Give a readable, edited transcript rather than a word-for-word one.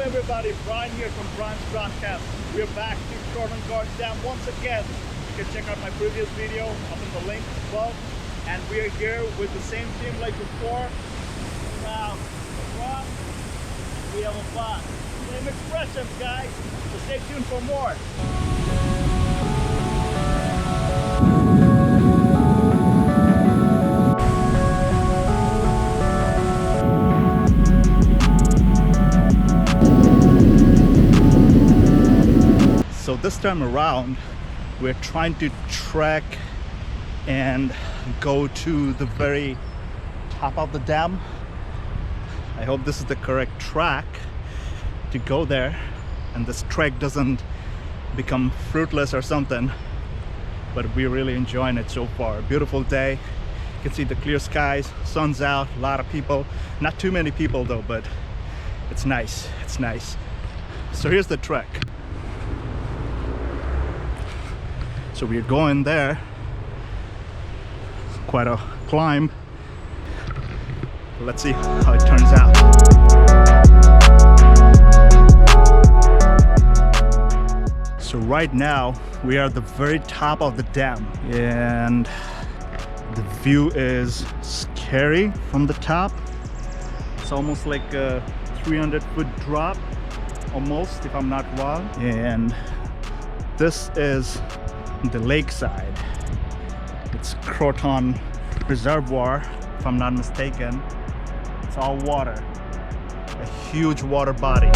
everybody, Brian here from Brian's Broadcast. We're back to Croton Gorge Dam once again. You can check out my previous video up in the link above. And we're here with the same team like before. Now, we have a fun. Same expressions, guys. So stay tuned for more. So this time around, we're trying to trek and go to the very top of the dam. I hope this is the correct track to go there and this trek doesn't become fruitless or something, but we're really enjoying it so far. Beautiful day, you can see the clear skies, sun's out, a lot of people, not too many people though, but it's nice, it's nice. So here's the trek. So we're going there. It's quite a climb. Let's see how it turns out. So right now we are at the very top of the dam and the view is scary from the top. It's almost like a 300-foot drop almost, if I'm not wrong. And this is the lakeside. It's Croton Reservoir, if I'm not mistaken. It's all water, a huge water body.